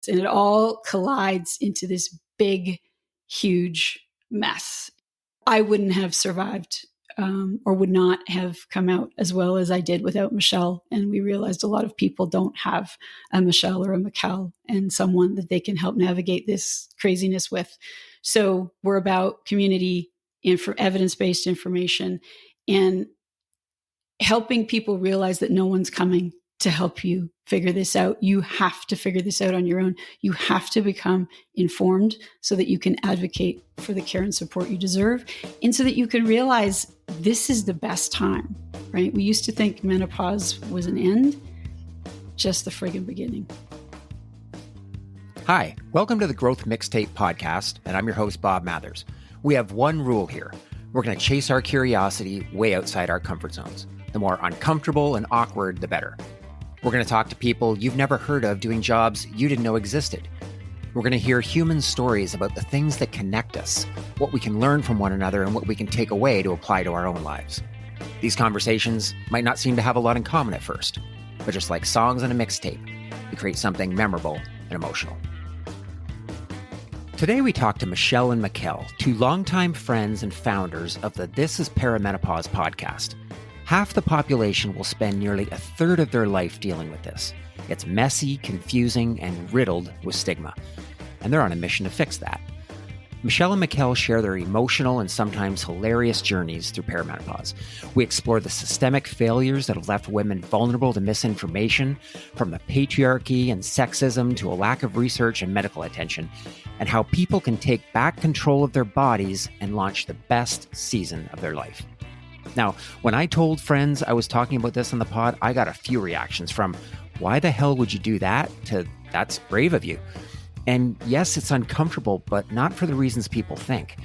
And it all collides into this big, huge mess. I wouldn't have survived or would not have come out as well as I did without Michelle. And we realized a lot of people don't have a Michelle or a Mikelle and someone that they can help navigate this craziness with. So we're about community, evidence-based information, and helping people realize that no one's coming to help you figure this out. You have to figure this out on your own. You have to become informed so that you can advocate for the care and support you deserve, and so that you can realize this is the best time, right? We used to think menopause was an end, just the friggin' beginning. Hi, welcome to the Growth Mixtape Podcast, and I'm your host, Bob Mathers. We have one rule here. We're going to chase our curiosity way outside our comfort zones. The more uncomfortable and awkward, the better. We're going to talk to people you've never heard of doing jobs you didn't know existed. We're going to hear human stories about the things that connect us, what we can learn from one another, and what we can take away to apply to our own lives. These conversations might not seem to have a lot in common at first, but just like songs on a mixtape, we create something memorable and emotional. Today we talk to Michelle and Mikelle, two longtime friends and founders of the This is Perimenopause podcast. Half the population will spend nearly a third of their life dealing with this. It's messy, confusing, and riddled with stigma. And they're on a mission to fix that. Michelle and Mikelle share their emotional and sometimes hilarious journeys through perimenopause. We explore the systemic failures that have left women vulnerable to misinformation, from the patriarchy and sexism to a lack of research and medical attention, and how people can take back control of their bodies and launch the best season of their life. Now, when I told friends I was talking about this on the pod, I got a few reactions from, why the hell would you do that? To, that's brave of you. And yes, it's uncomfortable, but not for the reasons people think.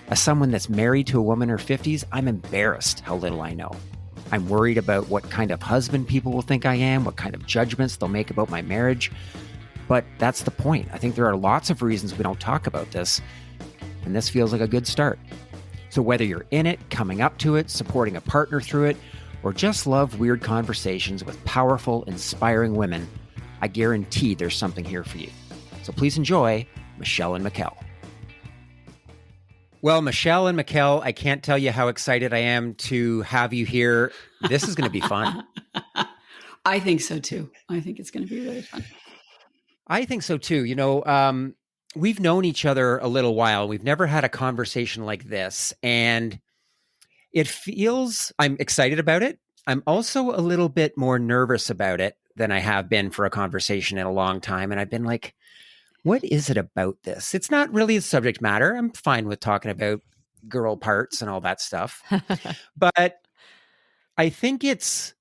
As someone that's married to a woman in her 50s, I'm embarrassed how little I know. I'm worried about what kind of husband people will think I am, what kind of judgments they'll make about my marriage. But that's the point. I think there are lots of reasons we don't talk about this, and this feels like a good start. So whether you're in it, coming up to it, supporting a partner through it, or just love weird conversations with powerful, inspiring women, I guarantee there's something here for you. So please enjoy Michelle and Mikelle. Well, Michelle and Mikelle, I can't tell you how excited I am to have you here. This is going to be fun. I think so too. I think it's going to be really fun. I think so too. You know, we've known each other a little while. We've never had a conversation like this, and it feels, I'm excited about it. I'm also a little bit more nervous about it than I have been for a conversation in a long time. And I've been like, what is it about this? It's not really a subject matter. I'm fine with talking about girl parts and all that stuff. But I think it's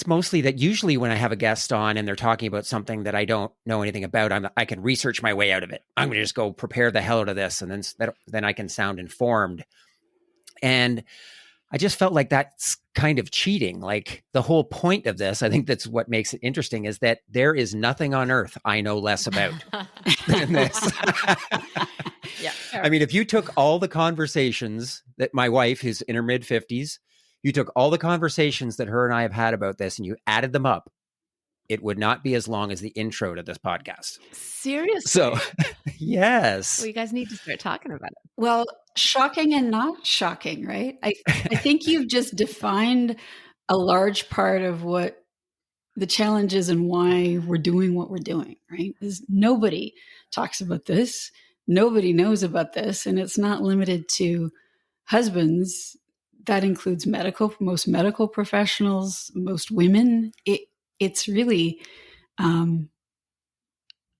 mostly that usually when I have a guest on and they're talking about something that I don't know anything about, I can research my way out of it. I'm going to just go prepare the hell out of this, and then I can sound informed. And I just felt like that's kind of cheating. Like, the whole point of this, I think that's what makes it interesting, is that there is nothing on earth I know less about than this. Yeah. I mean, if you took all the conversations that my wife, who's in her mid-50s, you took all the conversations that her and I have had about this and you added them up, it would not be as long as the intro to this podcast. Seriously? So, yes. Well, you guys need to start talking about it. Well, shocking and not shocking, right? I think you've just defined a large part of what the challenge is and why we're doing what we're doing, right? Is nobody talks about this. Nobody knows about this. And it's not limited to husbands. That includes most medical professionals, most women. It's really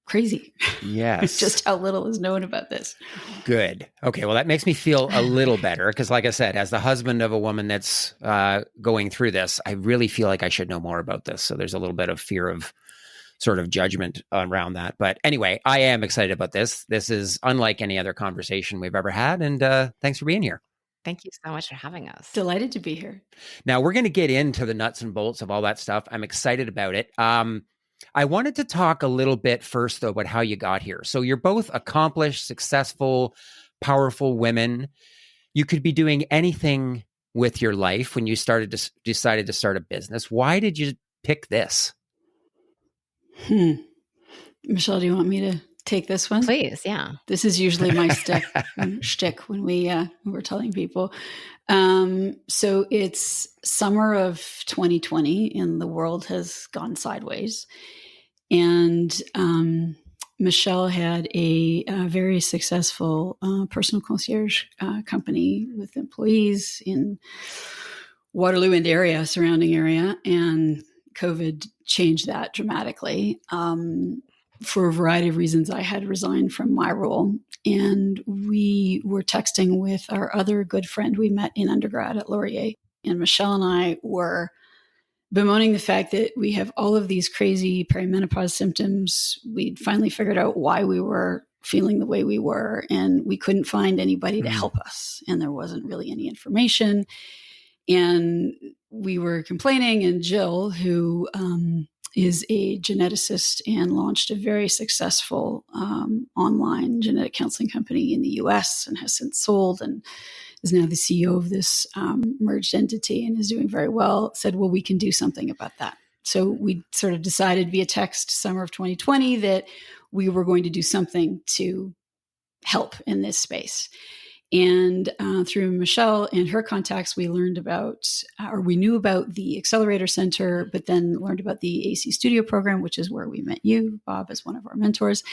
crazy. Yes. Just how little is known about this. Good. Okay. Well, that makes me feel a little better because, like I said, as the husband of a woman that's going through this, I really feel like I should know more about this. So there's a little bit of fear of sort of judgment around that. But anyway, I am excited about this. This is unlike any other conversation we've ever had. And thanks for being here. Thank you so much for having us. Delighted to be here. Now, we're going to get into the nuts and bolts of all that stuff. I'm excited about it. I wanted to talk a little bit first, though, about how you got here. So you're both accomplished, successful, powerful women. You could be doing anything with your life when you decided to start a business. Why did you pick this? Michelle, do you want me to take this one? Please, yeah. This is usually my shtick when we're telling people. So it's summer of 2020 and the world has gone sideways. And Michelle had a very successful personal concierge company with employees in Waterloo and surrounding area, and COVID changed that dramatically. For a variety of reasons, I had resigned from my role, and we were texting with our other good friend we met in undergrad at Laurier. And Michelle and I were bemoaning the fact that we have all of these crazy perimenopause symptoms. We'd finally figured out why we were feeling the way we were, and we couldn't find anybody to help us. And there wasn't really any information. And we were complaining, and Jill, who is a geneticist and launched a very successful online genetic counseling company in the US and has since sold and is now the CEO of this merged entity and is doing very well, said, well, we can do something about that. So we sort of decided via text summer of 2020 that we were going to do something to help in this space. And through Michelle and her contacts, we learned about, or we knew about the Accelerator Center, but then learned about the AC Studio program, which is where we met you, Bob, as one of our mentors.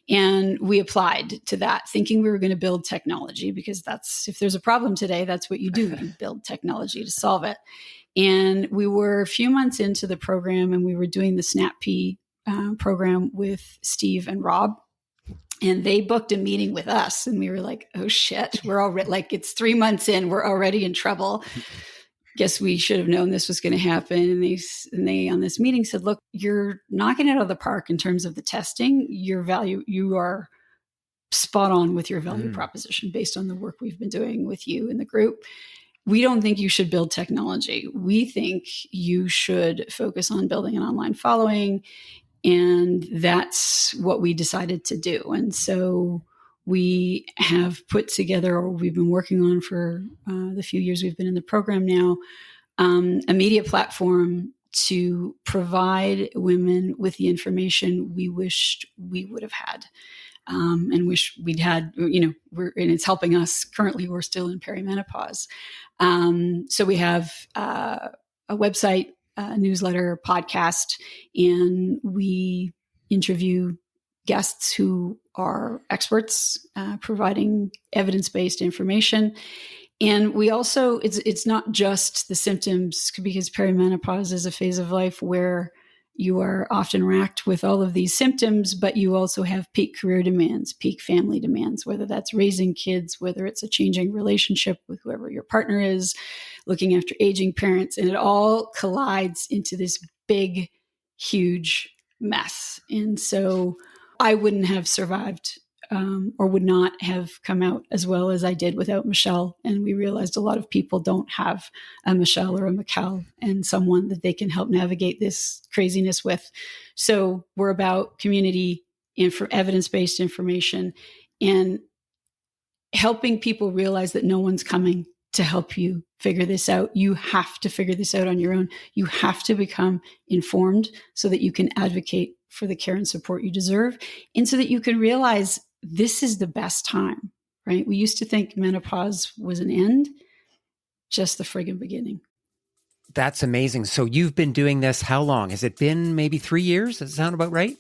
And we applied to that thinking we were going to build technology, because that's, if there's a problem today, that's what you do. You build technology to solve it. And we were a few months into the program, and we were doing the SNAP-P program with Steve and Rob. And they booked a meeting with us, and we were like, oh shit, we're already, like, it's 3 months in, we're already in trouble. Guess we should have known this was going to happen. And they on this meeting said, look, you're knocking it out of the park in terms of the testing. You are spot on with your value proposition based on the work we've been doing with you in the group. We don't think you should build technology. We think you should focus on building an online following. And that's what we decided to do. And so we have put together, or we've been working on for the few years we've been in the program now, a media platform to provide women with the information we wished we would have had. And wish we'd had, and it's helping us. Currently, we're still in perimenopause. So we have a website, newsletter, podcast, and we interview guests who are experts, providing evidence-based information. And we also, it's not just the symptoms, because perimenopause is a phase of life where you are often racked with all of these symptoms, but you also have peak career demands, peak family demands, whether that's raising kids, whether it's a changing relationship with whoever your partner is, looking after aging parents, and it all collides into this big, huge mess. And so I wouldn't have survived or would not have come out as well as I did without Michelle. And we realized a lot of people don't have a Michelle or a Mikelle and someone that they can help navigate this craziness with. So we're about community, evidence-based information, and helping people realize that no one's coming to help you figure this out. You have to figure this out on your own. You have to become informed so that you can advocate for the care and support you deserve, and so that you can realize this is the best time, right? We used to think menopause was an end, just the friggin' beginning. That's amazing. So you've been doing this how long? Has it been maybe 3 years? Does it sound about right?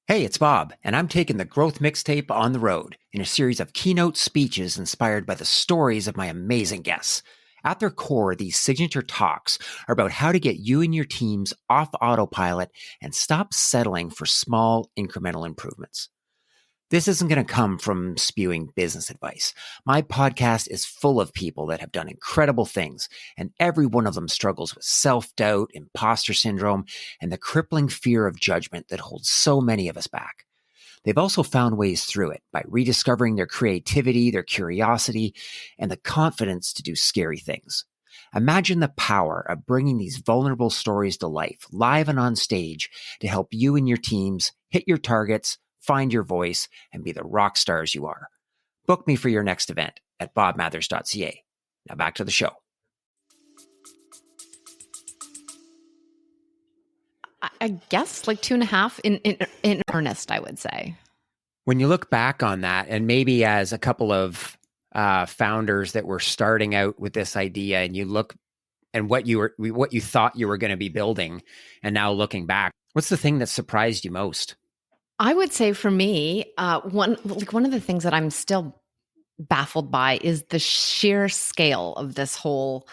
Hey, it's Bob, and I'm taking the Growth Mixtape on the road in a series of keynote speeches inspired by the stories of my amazing guests. At their core, these signature talks are about how to get you and your teams off autopilot and stop settling for small incremental improvements. This isn't going to come from spewing business advice. My podcast is full of people that have done incredible things, and every one of them struggles with self-doubt, imposter syndrome, and the crippling fear of judgment that holds so many of us back. They've also found ways through it by rediscovering their creativity, their curiosity, and the confidence to do scary things. Imagine the power of bringing these vulnerable stories to life, live and on stage, to help you and your teams hit your targets, find your voice, and be the rock stars you are. Book me for your next event at bobmathers.ca. Now back to the show. I guess like 2.5 in earnest, I would say. When you look back on that, and maybe as a couple of founders that were starting out with this idea, and you look and what you thought you were going to be building, and now looking back, what's the thing that surprised you most? I would say for me, one of the things that I'm still baffled by is the sheer scale of this whole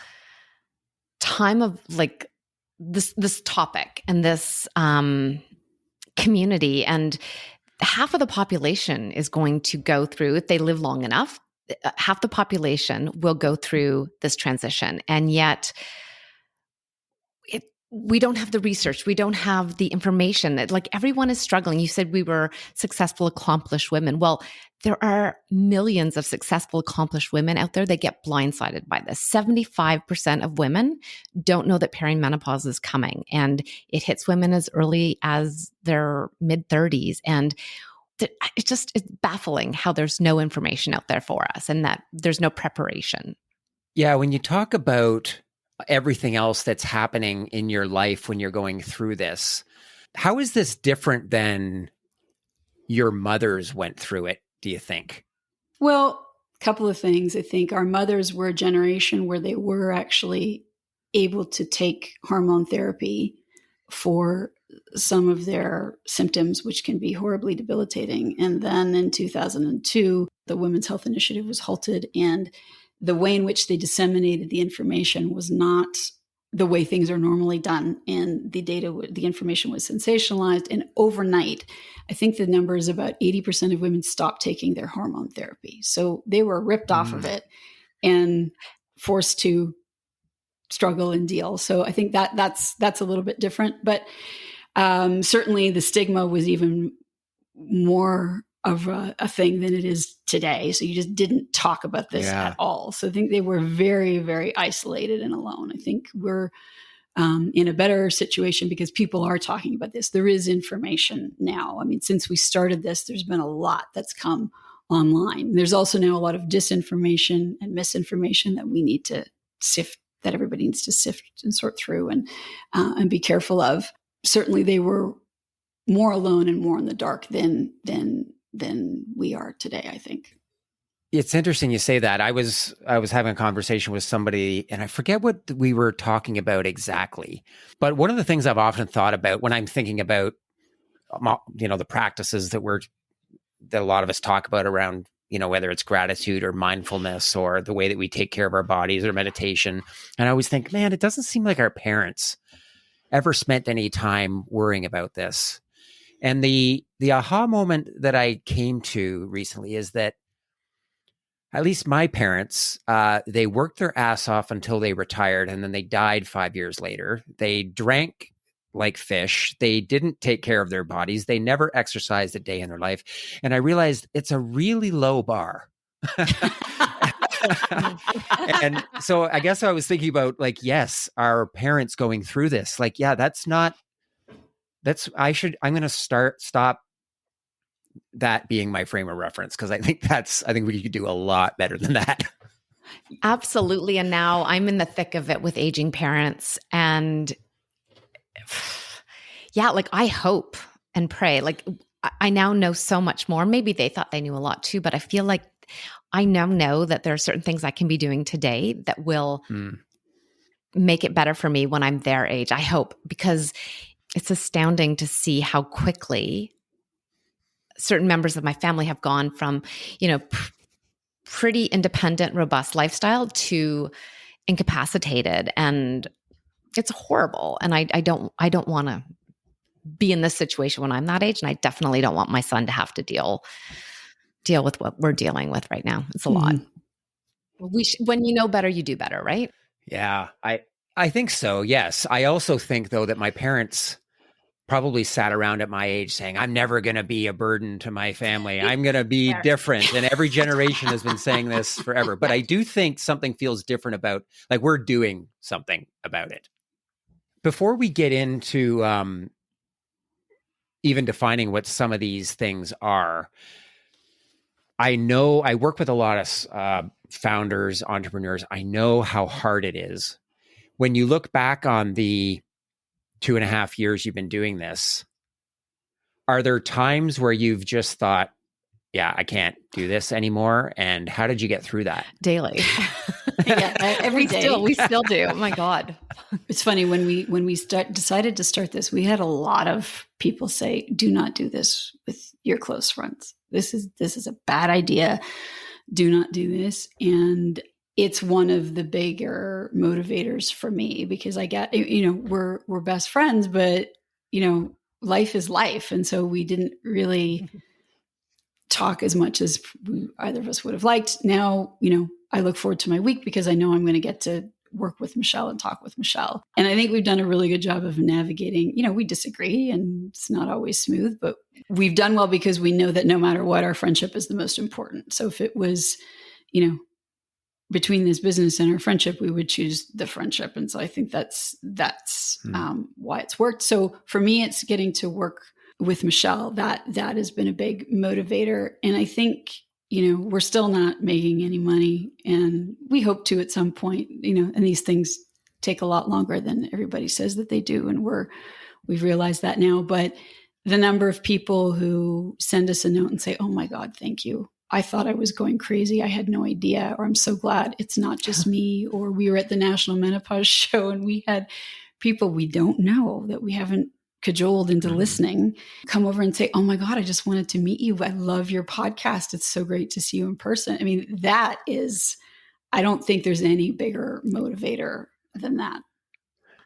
time of like this topic and this community. And half of the population is going to go through, if they live long enough, half the population will go through this transition. And yet we don't have the research. We don't have the information. Like everyone is struggling. You said we were successful, accomplished women. Well, there are millions of successful, accomplished women out there that get blindsided by this. 75% of women don't know that perimenopause is coming, and it hits women as early as their mid-30s. And it's baffling how there's no information out there for us and that there's no preparation. Yeah, when you talk about everything else that's happening in your life when you're going through this, how is this different than your mothers went through it, do you think? Well, a couple of things. I think our mothers were a generation where they were actually able to take hormone therapy for some of their symptoms, which can be horribly debilitating. And then in 2002, the Women's Health Initiative was halted, and the way in which they disseminated the information was not the way things are normally done. And the information was sensationalized. And overnight, I think the number is about 80% of women stopped taking their hormone therapy. So they were ripped off of it and forced to struggle and deal. So I think that's a little bit different. But certainly the stigma was even more of a thing than it is today. So you just didn't talk about this at all. So I think they were very, very isolated and alone. I think we're in a better situation because people are talking about this. There is information now. I mean, since we started this, there's been a lot that's come online. There's also now a lot of disinformation and misinformation that we need to sift, that everybody needs to sift and sort through and be careful of. Certainly they were more alone and more in the dark than we are today, I think. It's interesting you say that. I was having a conversation with somebody, and I forget what we were talking about exactly. But one of the things I've often thought about when I'm thinking about, the practices that a lot of us talk about around, whether it's gratitude or mindfulness or the way that we take care of our bodies or meditation. And I always think, man, it doesn't seem like our parents ever spent any time worrying about this. And the aha moment that I came to recently is that at least my parents, they worked their ass off until they retired, and then they died 5 years later. They drank like fish. They didn't take care of their bodies. They never exercised a day in their life. And I realized it's a really low bar. And so I guess I was thinking about yes, our parents going through this, I'm going to stop that being my frame of reference, because I think we could do a lot better than that. Absolutely. And now I'm in the thick of it with aging parents. And I hope and pray. I now know so much more. Maybe they thought they knew a lot too, but I feel like I now know that there are certain things I can be doing today that will make it better for me when I'm their age. I hope, because it's astounding to see how quickly certain members of my family have gone from, pretty independent, robust lifestyle to incapacitated. And it's horrible. And I don't want to be in this situation when I'm that age. And I definitely don't want my son to have to deal with what we're dealing with right now. It's a lot. When you know better, you do better, right? Yeah, I think so. Yes. I also think though that my parents probably sat around at my age saying, I'm never going to be a burden to my family. I'm going to be different. And every generation has been saying this forever. But I do think something feels different about, we're doing something about it. Before we get into even defining what some of these things are, I know I work with a lot of founders, entrepreneurs. I know how hard it is. When you look back on the 2.5 years you've been doing this, are there times where you've just thought, yeah, I can't do this anymore? And how did you get through that? Daily. Every day. We still do. Oh my God. It's funny, when we decided to start this, we had a lot of people say, do not do this with your close friends. This is a bad idea. Do not do this. And it's one of the bigger motivators for me, because I get, we're best friends, but life is life. And so we didn't really talk as much as either of us would have liked. Now, I look forward to my week because I know I'm going to get to work with Michelle and talk with Michelle. And I think we've done a really good job of navigating, we disagree and it's not always smooth, but we've done well because we know that no matter what, our friendship is the most important. So if it was, between this business and our friendship, we would choose the friendship. And so I think that's why it's worked. So for me, it's getting to work with Michelle. That has been a big motivator. And I think, we're still not making any money, and we hope to at some point, and these things take a lot longer than everybody says that they do. And we've realized that now, but the number of people who send us a note and say, oh my God, thank you. I thought I was going crazy. I had no idea, or I'm so glad it's not just me. Or we were at the National Menopause Show and we had people we don't know that we haven't cajoled into listening come over and say, oh my God, I just wanted to meet you. I love your podcast. It's so great to see you in person. I mean, I don't think there's any bigger motivator than that.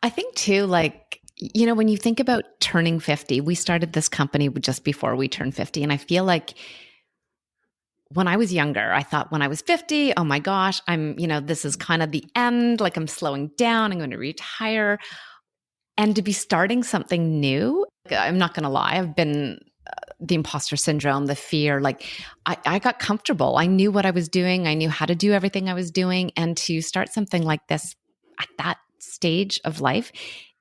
I think too, when you think about turning 50, we started this company just before we turned 50. And I feel like when I was younger, I thought when I was 50, oh my gosh, this is kind of the end. I'm slowing down. I'm going to retire. And to be starting something new, I'm not going to lie, I've been the imposter syndrome, the fear, I got comfortable. I knew what I was doing. I knew how to do everything I was doing. And to start something like this at that stage of life,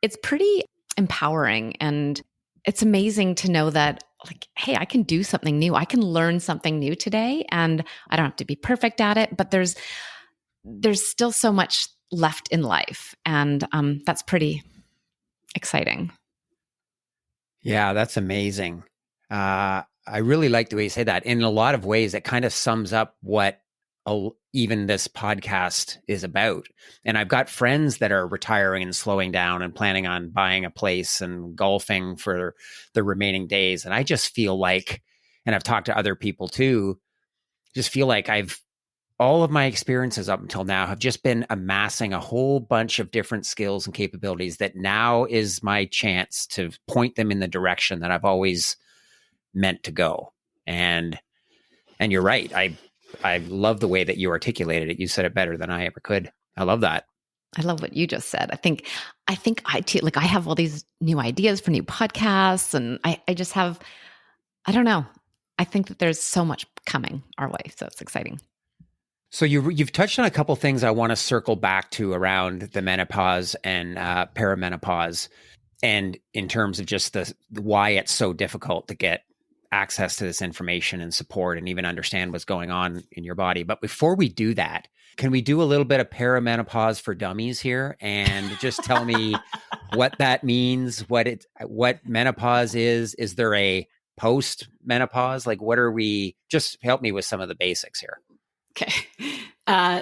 it's pretty empowering. And it's amazing to know that, hey, I can do something new. I can learn something new today. And I don't have to be perfect at it, but there's still so much left in life. And that's pretty exciting. Yeah, that's amazing. I really like the way you say that. In a lot of ways, it kind of sums up what even this podcast is about. And I've got friends that are retiring and slowing down and planning on buying a place and golfing for the remaining days. And I just feel like, and I've talked to other people too, just feel like all of my experiences up until now have just been amassing a whole bunch of different skills and capabilities that now is my chance to point them in the direction that I've always meant to go. And you're right. I love the way that you articulated it. You said it better than I ever could. I love that. I love what you just said. I think I too, I have all these new ideas for new podcasts, and I just have, I don't know. I think that there's so much coming our way. So it's exciting. So you've touched on a couple things I want to circle back to around the menopause and perimenopause, and in terms of just why it's so difficult to get access to this information and support and even understand what's going on in your body. But before we do that, can we do a little bit of perimenopause for dummies here and just tell me what that means, what menopause is? Is there a post-menopause? Just help me with some of the basics here. Okay.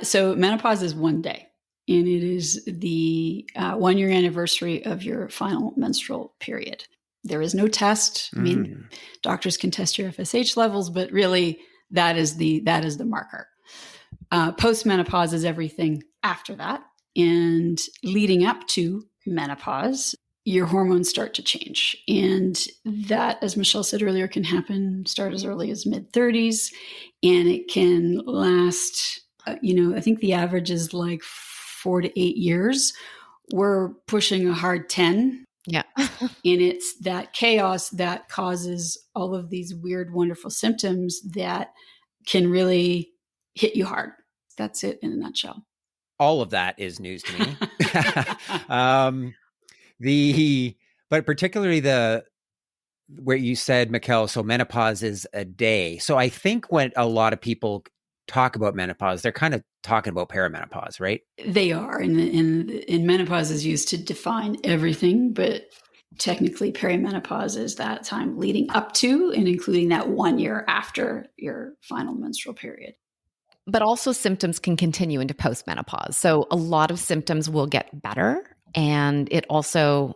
So menopause is one day, and it is the 1-year anniversary of your final menstrual period. There is no test. I mean, doctors can test your FSH levels, but really that is the marker. Post-menopause is everything after that. And leading up to menopause, your hormones start to change. And that, as Michelle said earlier, can start as early as mid-30s. And it can last, I think the average is 4 to 8 years. We're pushing a hard 10. Yeah. And it's that chaos that causes all of these weird, wonderful symptoms that can really hit you hard. That's it in a nutshell. All of that is news to me. But particularly where you said, Mikelle, so menopause is a day. So I think what a lot of people talk about menopause, they're kind of talking about perimenopause, right? They are. And menopause is used to define everything, but technically perimenopause is that time leading up to and including that 1 year after your final menstrual period. But also symptoms can continue into postmenopause. So a lot of symptoms will get better. And it also,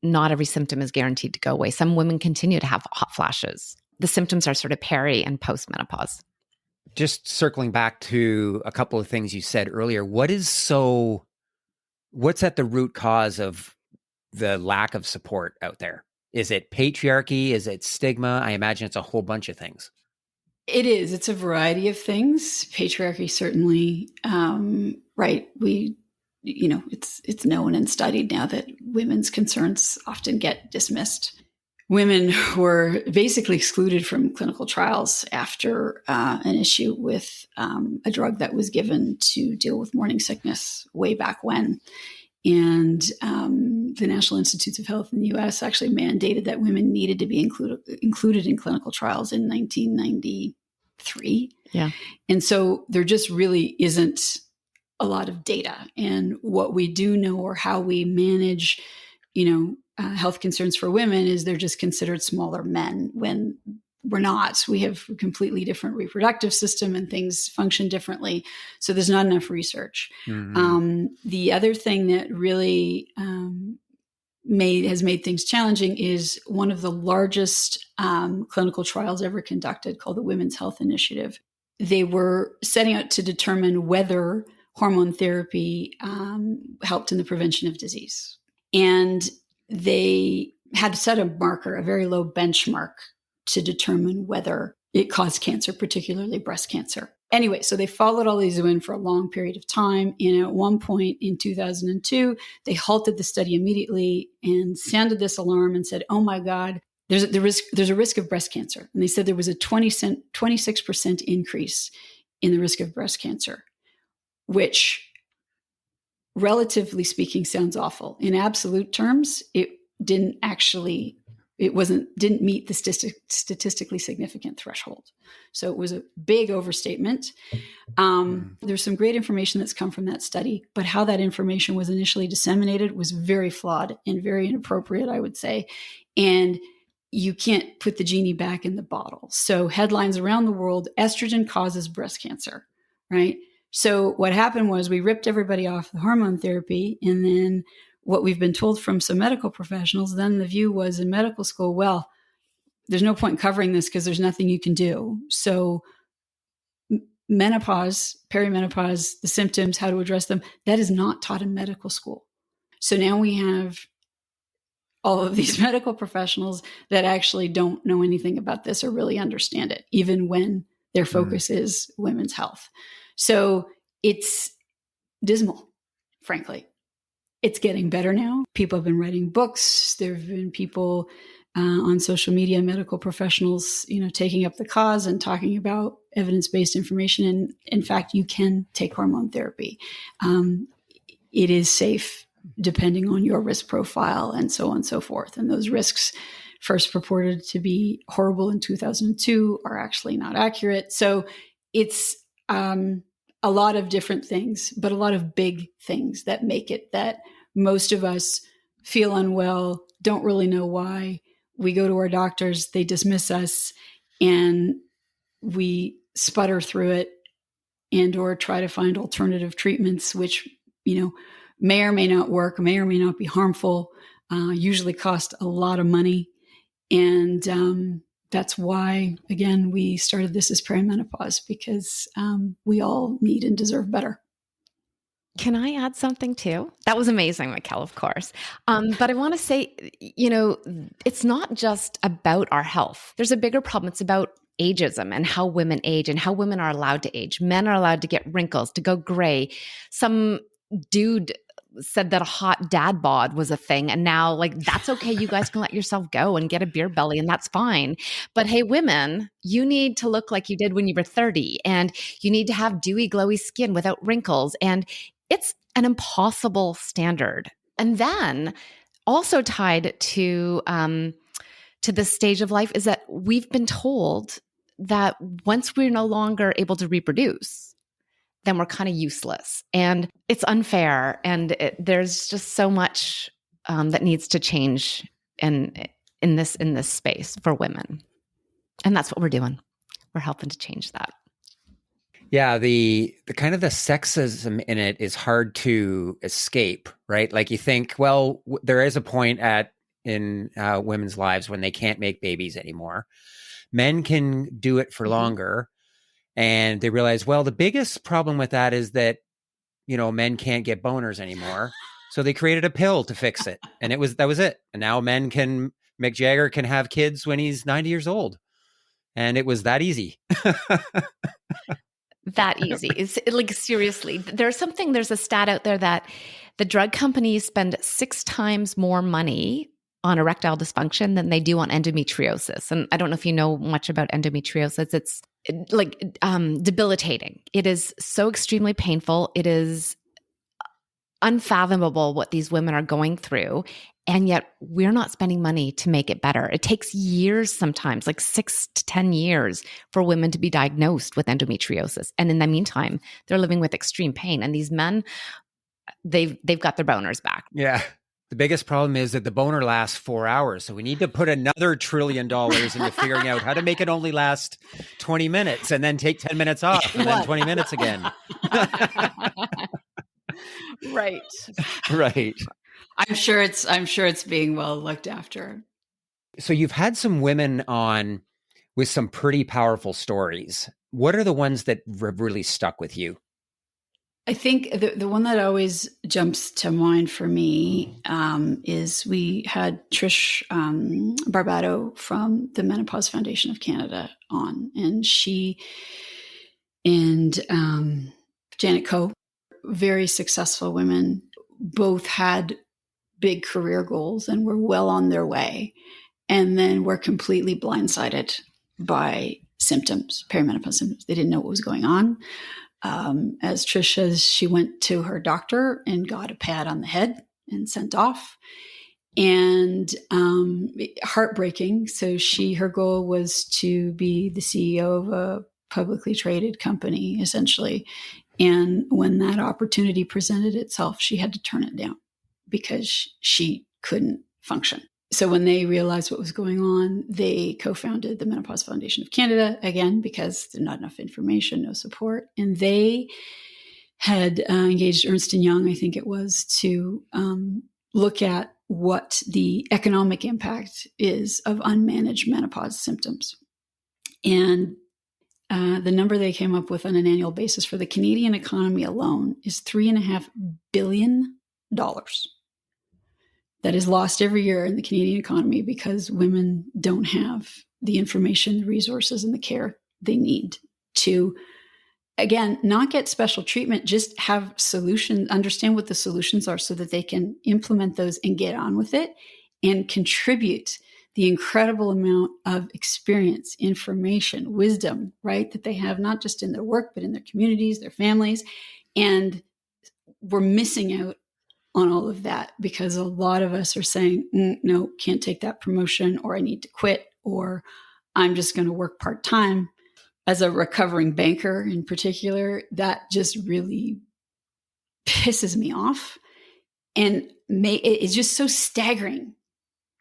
not every symptom is guaranteed to go away. Some women continue to have hot flashes. The symptoms are sort of peri and postmenopause. Just circling back to a couple of things you said earlier, what's at the root cause of the lack of support out there? Is it patriarchy? Is it stigma? I imagine it's a whole bunch of things. It is. It's a variety of things. Patriarchy, certainly, right? It's known and studied now that women's concerns often get dismissed. Women were basically excluded from clinical trials after an issue with a drug that was given to deal with morning sickness way back when. And the National Institutes of Health in the US actually mandated that women needed to be included in clinical trials in 1993. Yeah. And so there just really isn't a lot of data. And what we do know, or how we manage, health concerns for women, is they're just considered smaller men when we're not. We have a completely different reproductive system and things function differently. So there's not enough research. Mm-hmm. The other thing that really has made things challenging is one of the largest clinical trials ever conducted, called the Women's Health Initiative. They were setting out to determine whether hormone therapy helped in the prevention of disease. And they had to set a marker, a very low benchmark, to determine whether it caused cancer, particularly breast cancer. Anyway, so they followed all these women for a long period of time. And at one point in 2002, they halted the study immediately and sounded this alarm and said, oh my God, there's a risk of breast cancer. And they said there was a 26% increase in the risk of breast cancer, which, relatively speaking, sounds awful. In absolute terms, it didn't meet the statistically significant threshold. So it was a big overstatement. There's some great information that's come from that study, but how that information was initially disseminated was very flawed and very inappropriate, I would say. And you can't put the genie back in the bottle. So headlines around the world: estrogen causes breast cancer, right? So what happened was we ripped everybody off the hormone therapy, and then what we've been told from some medical professionals, then the view was in medical school, well, there's no point in covering this because there's nothing you can do. So menopause, perimenopause, the symptoms, how to address them, that is not taught in medical school. So now we have all of these medical professionals that actually don't know anything about this or really understand it, even when their focus is women's health. So it's dismal, frankly. It's getting better now. People have been writing books. There have been people on social media, medical professionals, taking up the cause and talking about evidence-based information. And in fact, you can take hormone therapy. It is safe depending on your risk profile and so on and so forth. And those risks, first purported to be horrible in 2002, are actually not accurate. So it's a lot of different things, but a lot of big things that make it that most of us feel unwell, don't really know why. We go to our doctors, they dismiss us, and we sputter through it and or try to find alternative treatments, which, may or may not work, may or may not be harmful, usually cost a lot of money. And that's why, again, we started This Is Perimenopause, because we all need and deserve better. Can I add something too? That was amazing, Mikelle, of course. But I want to say, it's not just about our health. There's a bigger problem. It's about ageism and how women age and how women are allowed to age. Men are allowed to get wrinkles, to go gray. Some dude said that a hot dad bod was a thing. And now, that's okay. You guys can let yourself go and get a beer belly, and that's fine. But hey, women, you need to look like you did when you were 30, and you need to have dewy, glowy skin without wrinkles. And it's an impossible standard. And then also tied to this stage of life is that we've been told that once we're no longer able to reproduce, then we're kind of useless. And it's unfair. And there's just so much that needs to change in this space for women. And that's what we're doing. We're helping to change that. Yeah, the kind of the sexism in it is hard to escape, right? Like you think, well, there is a point in women's lives when they can't make babies anymore. Men can do it for longer, and they realize, well, the biggest problem with that is that, men can't get boners anymore. So they created a pill to fix it, and that was it. And now Mick Jagger can have kids when he's 90 years old, and it was that easy. That easy. It's like, seriously, there's a stat out there that the drug companies spend 6 times more money on erectile dysfunction than they do on endometriosis. And I don't know if you know much about endometriosis. It's like debilitating. It is so extremely painful. It is unfathomable what these women are going through. And yet we're not spending money to make it better. It takes years sometimes, like 6 to 10 years for women to be diagnosed with endometriosis. And in the meantime, they're living with extreme pain. And these men, they've got their boners back. Yeah. The biggest problem is that the boner lasts 4 hours. So we need to put another $1 trillion into figuring out how to make it only last 20 minutes and then take 10 minutes off and then 20 minutes again. Right. Right. I'm sure it's being well looked after. So you've had some women on with some pretty powerful stories. What are the ones that have really stuck with you? I think the one that always jumps to mind for me is we had Trish Barbado from the Menopause Foundation of Canada on, and she and Janet Coe, very successful women, both had big career goals and were well on their way, and then were completely blindsided by symptoms, perimenopause symptoms. They didn't know what was going on. As Trish says, she went to her doctor and got a pat on the head and sent off, and heartbreaking. So her goal was to be the CEO of a publicly traded company, essentially. And when that opportunity presented itself, she had to turn it down because she couldn't function. So when they realized what was going on, they co-founded the Menopause Foundation of Canada, again, because there's not enough information, no support. And they had engaged Ernst & Young, I think it was, to look at what the economic impact is of unmanaged menopause symptoms. And the number they came up with on an annual basis for the Canadian economy alone is $3.5 billion. That is lost every year in the Canadian economy because women don't have the information, the resources, and the care they need to, again, not get special treatment, just have solutions, understand what the solutions are so that they can implement those and get on with it and contribute the incredible amount of experience, information, wisdom, right, that they have, not just in their work, but in their communities, their families. And we're missing out on all of that because a lot of us are saying, no, can't take that promotion, or I need to quit, or I'm just going to work part-time. As a recovering banker in particular, that just really pisses me off. And it's just so staggering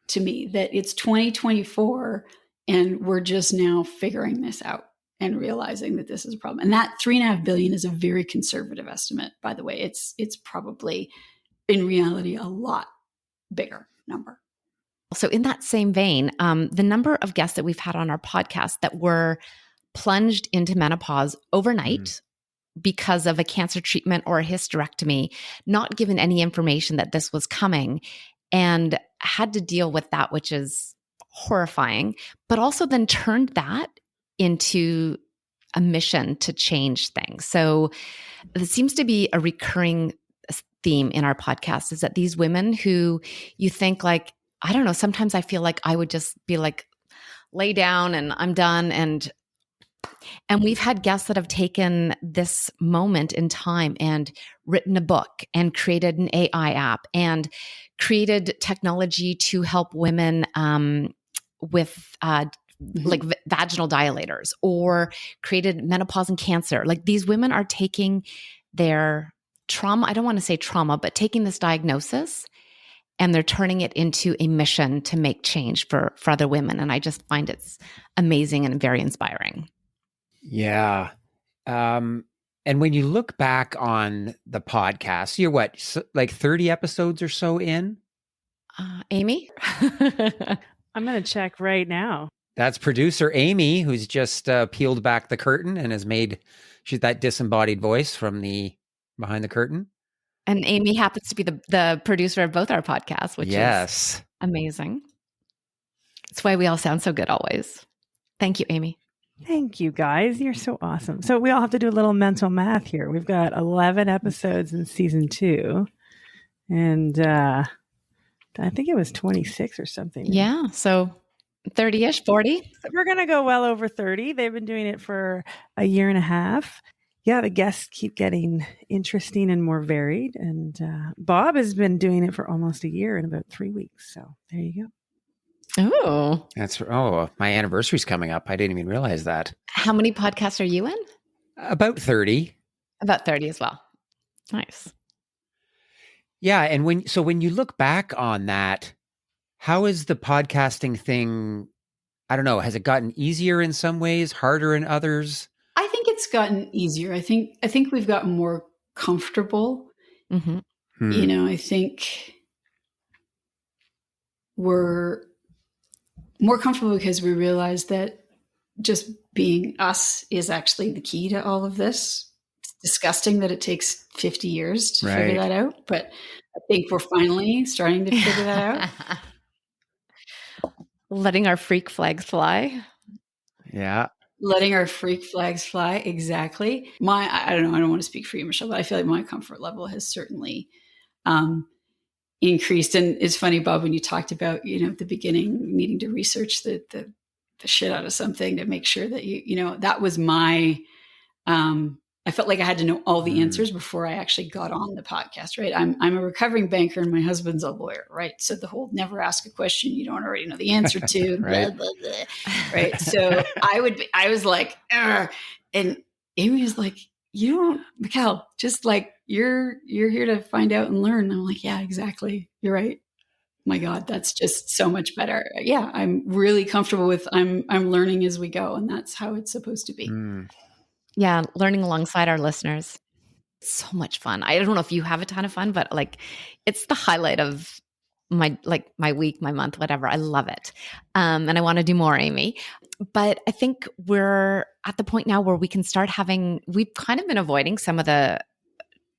to me that it's 2024 and we're just now figuring this out and realizing that this is a problem. And that $3.5 billion is a very conservative estimate, by the way. It's probably in reality a lot bigger number. So in that same vein, the number of guests that we've had on our podcast that were plunged into menopause overnight because of a cancer treatment or a hysterectomy, not given any information that this was coming, and had to deal with that, which is horrifying, but also then turned that into a mission to change things. So it seems to be a recurring theme in our podcast, is that these women who you think, like, I don't know, sometimes I feel like I would just be like, lay down and I'm done. And we've had guests that have taken this moment in time and written a book and created an AI app and created technology to help women with like vaginal dilators or created menopause and cancer. Like these women are taking their trauma, I don't want to say trauma, but taking this diagnosis and they're turning it into a mission to make change for other women. And I just find it's amazing and very inspiring. Yeah. And when you look back on the podcast, you're what, like 30 episodes or so in? Amy? I'm going to check right now. That's producer Amy, who's just peeled back the curtain and she's that disembodied voice from the behind the curtain. And Amy happens to be the producer of both our podcasts, which is amazing. That's why we all sound so good always. Thank you, Amy. Thank you, guys. You're so awesome. So we all have to do a little mental math here. We've got 11 episodes in season 2. And I think it was 26 or something. Yeah. So 30-ish, 40. So we're going to go well over 30. They've been doing it for a year and a half. Yeah, the guests keep getting interesting and more varied. And Bob has been doing it for almost a year and about 3 weeks. So there you go. Oh, my anniversary's coming up. I didn't even realize that. How many podcasts are you in? About 30. About 30 as well. Nice. Yeah. And when you look back on that, how is the podcasting thing? I don't know. Has it gotten easier in some ways, harder in others? I think it's gotten easier. I think we've gotten more comfortable. Mm-hmm. You know, I think we're more comfortable because we realize that just being us is actually the key to all of this. It's disgusting that it takes 50 years to figure that out, but I think we're finally starting to figure that out. Letting our freak flags fly. Yeah. Letting our freak flags fly. Exactly. I don't know. I don't want to speak for you, Michelle, but I feel like my comfort level has certainly increased. And it's funny, Bob, when you talked about, at the beginning, needing to research the shit out of something to make sure that that was my, I felt like I had to know all the answers before I actually got on the podcast, right? I'm a recovering banker and my husband's a lawyer, right? So the whole never ask a question you don't already know the answer to, right. Blah, blah, blah, right? So I was like, Argh. And Amy was like, you don't, Mikelle, just like, you're here to find out and learn. And I'm like, yeah, exactly. You're right. My God, that's just so much better. Yeah, I'm really comfortable with, I'm learning as we go. And that's how it's supposed to be. Yeah, learning alongside our listeners. So much fun. I don't know if you have a ton of fun, but like it's the highlight of my week, my month, whatever. I love it. And I want to do more, Amy. But I think we're at the point now where we can start we've kind of been avoiding some of the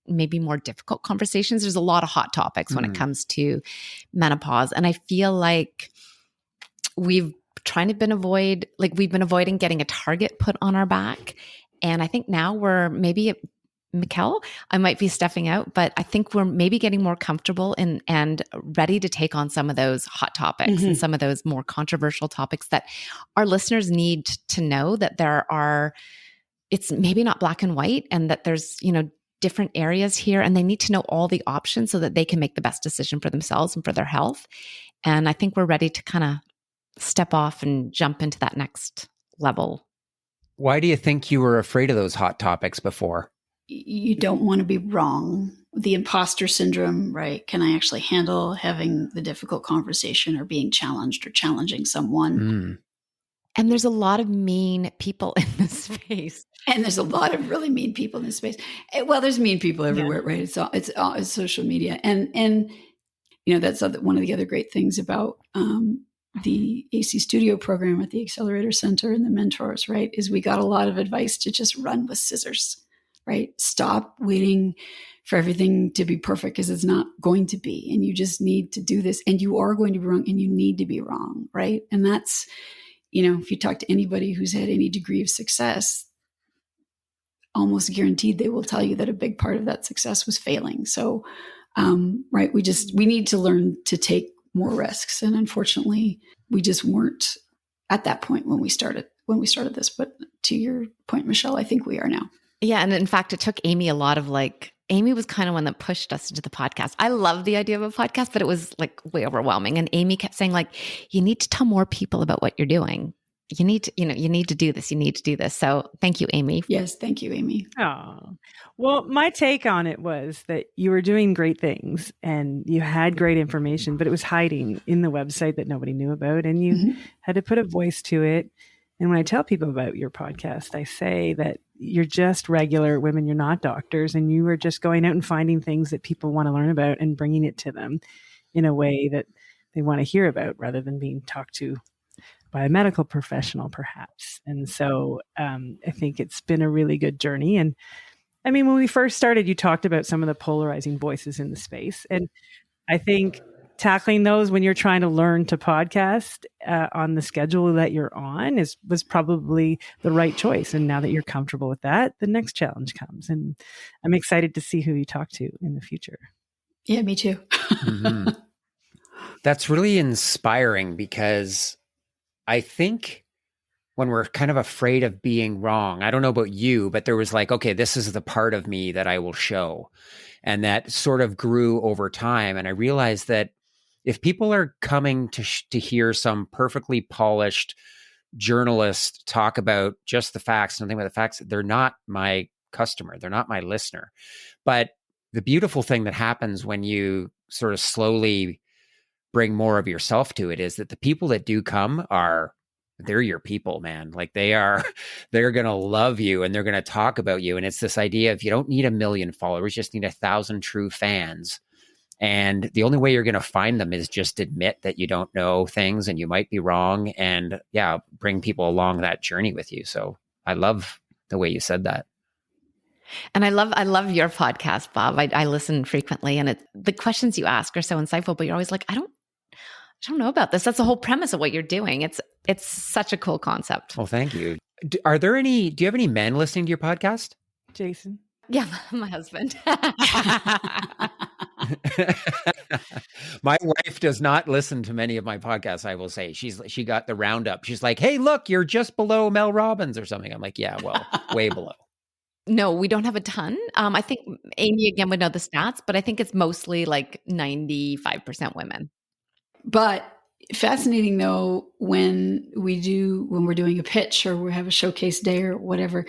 maybe more difficult conversations. There's a lot of hot topics when it comes to menopause. And I feel like we've been avoiding getting a target put on our back. And I think now we're maybe, Mikelle, I might be stepping out, but I think we're maybe getting more comfortable and ready to take on some of those hot topics and some of those more controversial topics that our listeners need to know that it's maybe not black and white and that there's, different areas here and they need to know all the options so that they can make the best decision for themselves and for their health. And I think we're ready to kind of step off and jump into that next level. Why do you think you were afraid of those hot topics before? You don't want to be wrong. The imposter syndrome, right? Can I actually handle having the difficult conversation or being challenged or challenging someone? And there's a lot of mean people in this space. And there's a lot of really mean people in this space. Well, there's mean people everywhere, right? It's social media. And that's one of the other great things about the AC Studio program at the Accelerator Center and the mentors, right? Is we got a lot of advice to just run with scissors, right? Stop waiting for everything to be perfect because it's not going to be. And you just need to do this. And you are going to be wrong and you need to be wrong, right? And that's, if you talk to anybody who's had any degree of success, almost guaranteed they will tell you that a big part of that success was failing. So, right, we need to learn to take more risks. And unfortunately, we just weren't at that point when we started this. But to your point, Michelle, I think we are now. Yeah. And in fact, it took Amy a lot of Amy was kind of one that pushed us into the podcast. I love the idea of a podcast, but it was way overwhelming. And Amy kept saying you need to tell more people about what you're doing. you need to do this. You need to do this. So thank you, Amy. Yes. Thank you, Amy. Oh, well, my take on it was that you were doing great things and you had great information, but it was hiding in the website that nobody knew about, and you had to put a voice to it. And when I tell people about your podcast, I say that you're just regular women. You're not doctors, and you are just going out and finding things that people want to learn about and bringing it to them in a way that they want to hear about, rather than being talked to by a medical professional, perhaps. And so I think it's been a really good journey. And I mean, when we first started, you talked about some of the polarizing voices in the space. And I think tackling those when you're trying to learn to podcast on the schedule that you're on was probably the right choice. And now that you're comfortable with that, the next challenge comes. And I'm excited to see who you talk to in the future. Yeah, me too. Mm-hmm. That's really inspiring, because I think when we're kind of afraid of being wrong, I don't know about you, but there was like, okay, this is the part of me that I will show. And that sort of grew over time. And I realized that if people are coming to hear some perfectly polished journalist talk about just the facts, nothing but the facts, they're not my customer. They're not my listener. But the beautiful thing that happens when you sort of slowly bring more of yourself to it is that the people that do come they're your people, man. Like they're going to love you and they're going to talk about you. And it's this idea of you don't need 1 million followers, just need 1,000 true fans. And the only way you're going to find them is just admit that you don't know things and you might be wrong. And yeah, bring people along that journey with you. So I love the way you said that. And I love your podcast, Bob. I listen frequently, and the questions you ask are so insightful, but you're always like, I don't know about this. That's the whole premise of what you're doing. It's such a cool concept. Well, thank you. Do you have any men listening to your podcast? Jason? Yeah, my husband. My wife does not listen to many of my podcasts, I will say. She got the roundup. She's like, hey, look, you're just below Mel Robbins or something. I'm like, yeah, well, way below. No, we don't have a ton. I think Amy, again, would know the stats, but I think it's mostly like 95% women. But fascinating though, when we're doing a pitch or we have a showcase day or whatever,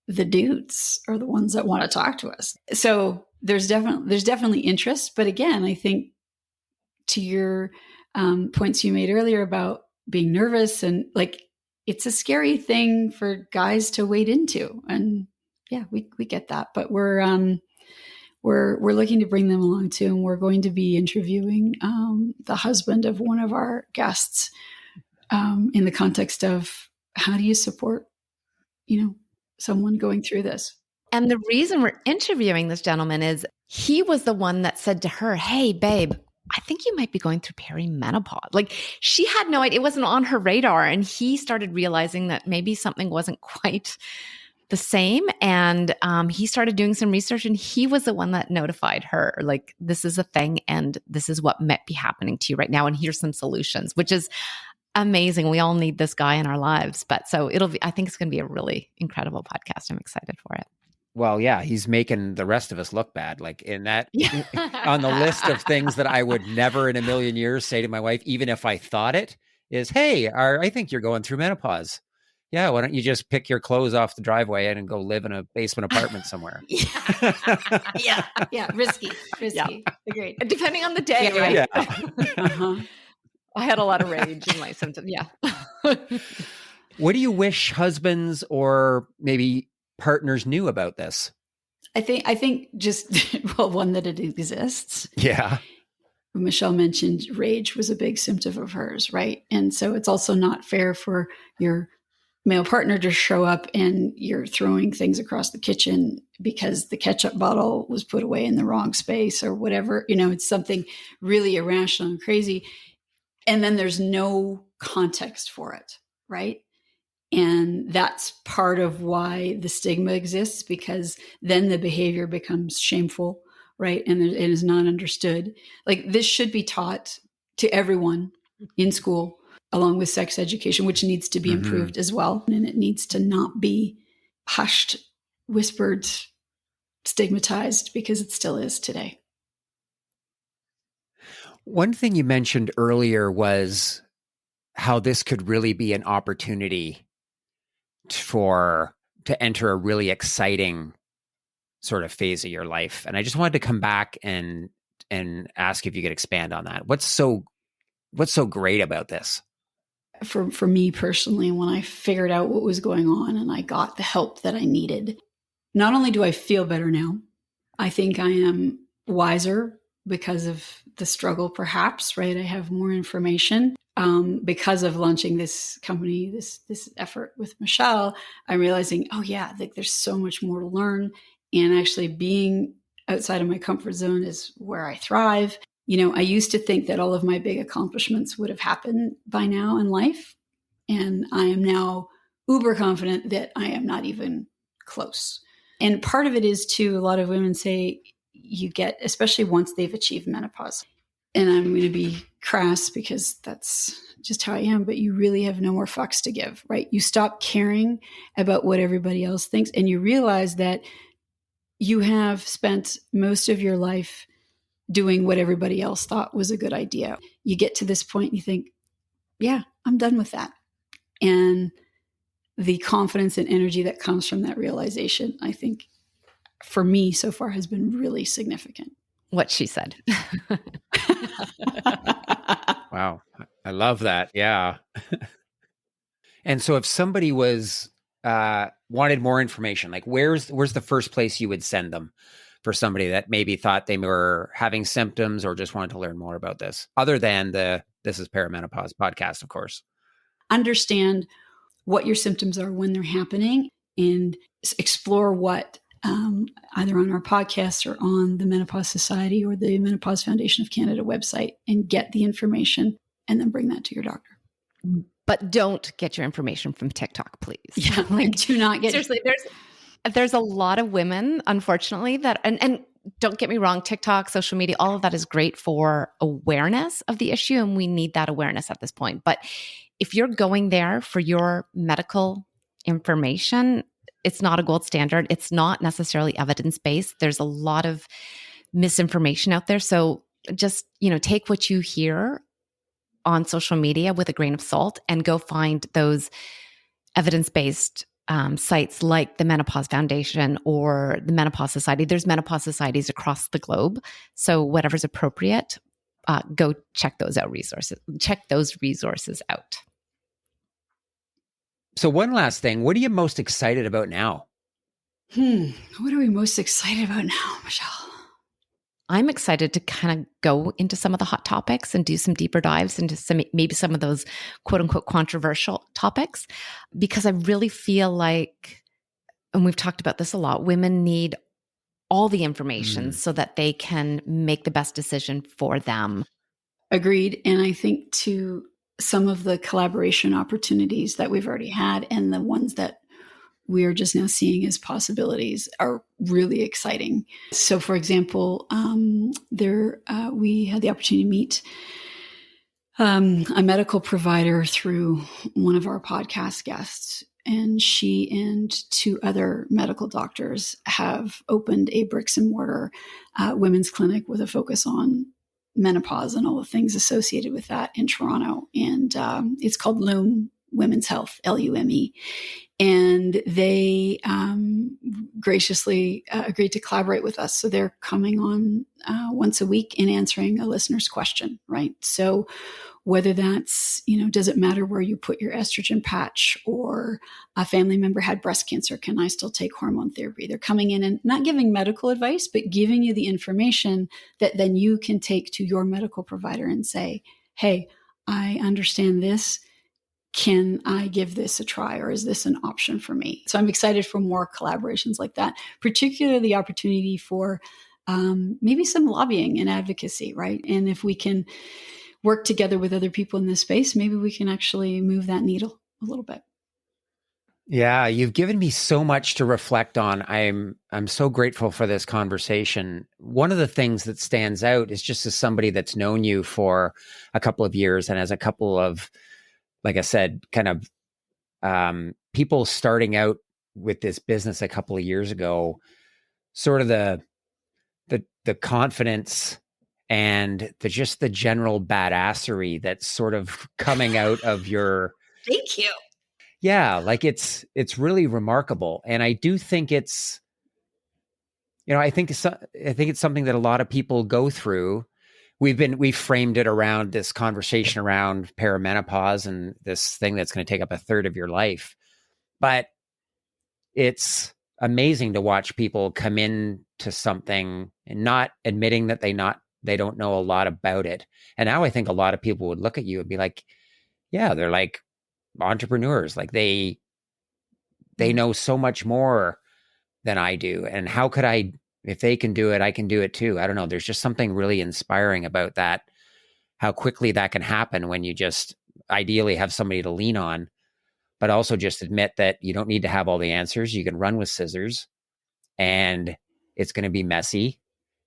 the dudes are the ones that want to talk to us. So there's definitely interest. But again, I think to your points you made earlier about being nervous, and like, it's a scary thing for guys to wade into. And yeah, we get that, but we're looking to bring them along too. And we're going to be interviewing the husband of one of our guests in the context of how do you support, someone going through this. And the reason we're interviewing this gentleman is he was the one that said to her, hey, babe, I think you might be going through perimenopause. Like, she had no idea. It wasn't on her radar. And he started realizing that maybe something wasn't quite the same. And he started doing some research, and he was the one that notified her, like, this is a thing and this is what might be happening to you right now. And here's some solutions, which is amazing. We all need this guy in our lives. But so I think it's going to be a really incredible podcast. I'm excited for it. Well, yeah, he's making the rest of us look bad. Like in that, on the list of things that I would never in a million years say to my wife, even if I thought it, is, hey, I think you're going through menopause. Yeah, why don't you just pick your clothes off the driveway and go live in a basement apartment somewhere? Yeah, risky. Yeah. Agreed. Depending on the day, right? Yeah. Uh-huh. I had a lot of rage in my symptoms. Yeah. What do you wish husbands or maybe partners knew about this? I think just, one, that it exists. Yeah. Michelle mentioned rage was a big symptom of hers, right? And so it's also not fair for your male partner to show up and you're throwing things across the kitchen because the ketchup bottle was put away in the wrong space or whatever. It's something really irrational and crazy. And then there's no context for it, right? And that's part of why the stigma exists, because then the behavior becomes shameful, right? And it is not understood. Like, this should be taught to everyone in school, along with sex education, which needs to be improved as well. And it needs to not be hushed, whispered, stigmatized, because it still is today. One thing you mentioned earlier was how this could really be an opportunity to enter a really exciting sort of phase of your life. And I just wanted to come back and ask if you could expand on that. What's so great about this? For me personally, when I figured out what was going on and I got the help that I needed, not only do I feel better now, I think I am wiser because of the struggle, perhaps, right? I have more information. Because of launching this company, this effort with Michelle, I'm realizing, oh yeah, like there's so much more to learn. And actually being outside of my comfort zone is where I thrive. I used to think that all of my big accomplishments would have happened by now in life. And I am now uber confident that I am not even close. And part of it is too, a lot of women say you get, especially once they've achieved menopause. And I'm going to be crass because that's just how I am, but you really have no more fucks to give, right? You stop caring about what everybody else thinks, and you realize that you have spent most of your life doing what everybody else thought was a good idea. You get to this point and you think, yeah, I'm done with that. And the confidence and energy that comes from that realization, I think, for me so far has been really significant. What she said. Wow. I love that. Yeah. And so if somebody wanted more information, like where's the first place you would send them for somebody that maybe thought they were having symptoms or just wanted to learn more about this, other than the This is Perimenopause podcast, of course? Understand what your symptoms are when they're happening and explore what either on our podcast or on the Menopause Society or the Menopause Foundation of Canada website, and get the information and then bring that to your doctor. But don't get your information from TikTok, please. Yeah, like do not get... Seriously, there's a lot of women, unfortunately, that, and don't get me wrong, TikTok, social media, all of that is great for awareness of the issue, and we need that awareness at this point. But if you're going there for your medical information, it's not a gold standard. It's not necessarily evidence-based. There's a lot of misinformation out there. So just, take what you hear on social media with a grain of salt and go find those evidence-based sites like the Menopause Foundation or the Menopause Society. There's menopause societies across the globe. So whatever's appropriate, go check those resources out. So one last thing, what are you most excited about now? What are we most excited about now, Michelle? I'm excited to kind of go into some of the hot topics and do some deeper dives into maybe some of those quote unquote controversial topics, because I really feel like, and we've talked about this a lot, women need all the information so that they can make the best decision for them. Agreed. And I think to some of the collaboration opportunities that we've already had and the ones that we are just now seeing as possibilities are really exciting. So, for example, we had the opportunity to meet a medical provider through one of our podcast guests, and she and two other medical doctors have opened a bricks and mortar women's clinic with a focus on menopause and all the things associated with that in Toronto. And it's called Lume Women's Health, LUME. And they graciously agreed to collaborate with us. So they're coming on once a week and answering a listener's question, right? So whether that's, does it matter where you put your estrogen patch, or a family member had breast cancer, can I still take hormone therapy? They're coming in and not giving medical advice, but giving you the information that then you can take to your medical provider and say, hey, I understand this. Can I give this a try, or is this an option for me? So I'm excited for more collaborations like that, particularly the opportunity for maybe some lobbying and advocacy, right? And if we can work together with other people in this space, maybe we can actually move that needle a little bit. Yeah, you've given me so much to reflect on. I'm so grateful for this conversation. One of the things that stands out is just as somebody that's known you for a couple of years, and as a couple of, like I said, kind of people starting out with this business a couple of years ago, sort of the confidence and just the general badassery that's sort of coming out of your. Thank you. Yeah, like it's really remarkable. And I do think it's, I think it's something that a lot of people go through. We've framed it around this conversation around perimenopause and this thing that's going to take up a third of your life. But it's amazing to watch people come into something and not admitting that they don't know a lot about it. And now I think a lot of people would look at you and be like, yeah, they're like entrepreneurs. Like they know so much more than I do. And how could I, if they can do it, I can do it too. I don't know. There's just something really inspiring about that, how quickly that can happen when you just ideally have somebody to lean on, but also just admit that you don't need to have all the answers. You can run with scissors, and it's going to be messy.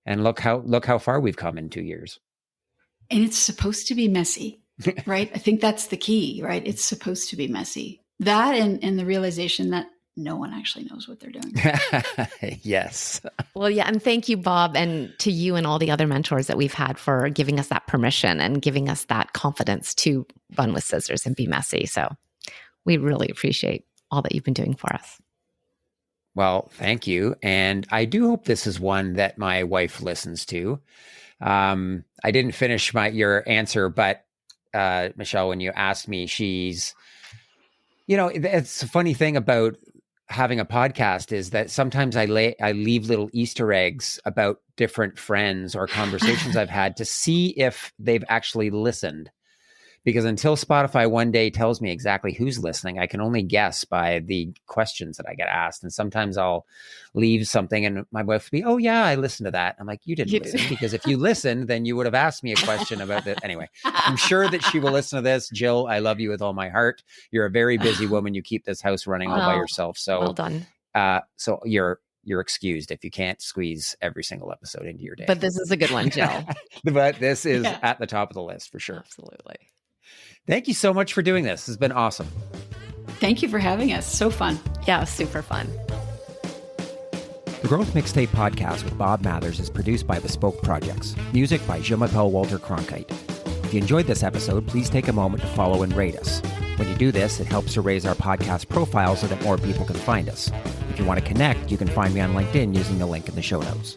And look how far we've come in 2 years. And it's supposed to be messy, right? I think that's the key, right? It's supposed to be messy. That and the realization that no one actually knows what they're doing. Yes. Well, yeah. And thank you, Bob, and to you and all the other mentors that we've had for giving us that permission and giving us that confidence to run with scissors and be messy. So we really appreciate all that you've been doing for us. Well, thank you. And I do hope this is one that my wife listens to. I didn't finish your answer, but Michelle, when you asked me, she's, it's a funny thing about having a podcast is that sometimes I leave little Easter eggs about different friends or conversations I've had to see if they've actually listened. Because until Spotify one day tells me exactly who's listening, I can only guess by the questions that I get asked. And sometimes I'll leave something and my wife will be, oh yeah, I listened to that. I'm like, you didn't listen, because if you listened, then you would have asked me a question about that. Anyway, I'm sure that she will listen to this. Jill, I love you with all my heart. You're a very busy woman. You keep this house running all by yourself. So well done. So you're excused if you can't squeeze every single episode into your day. But this is a good one, Jill. But this is at the top of the list for sure. Absolutely. Thank you so much for doing this. It's been awesome. Thank you for having us. So fun. Yeah, it was super fun. The Growth Mixtape podcast with Bob Mathers is produced by Bespoke Projects. Music by Je m'appelle Walter Cronkite. If you enjoyed this episode, please take a moment to follow and rate us. When you do this, it helps to raise our podcast profile so that more people can find us. If you want to connect, you can find me on LinkedIn using the link in the show notes.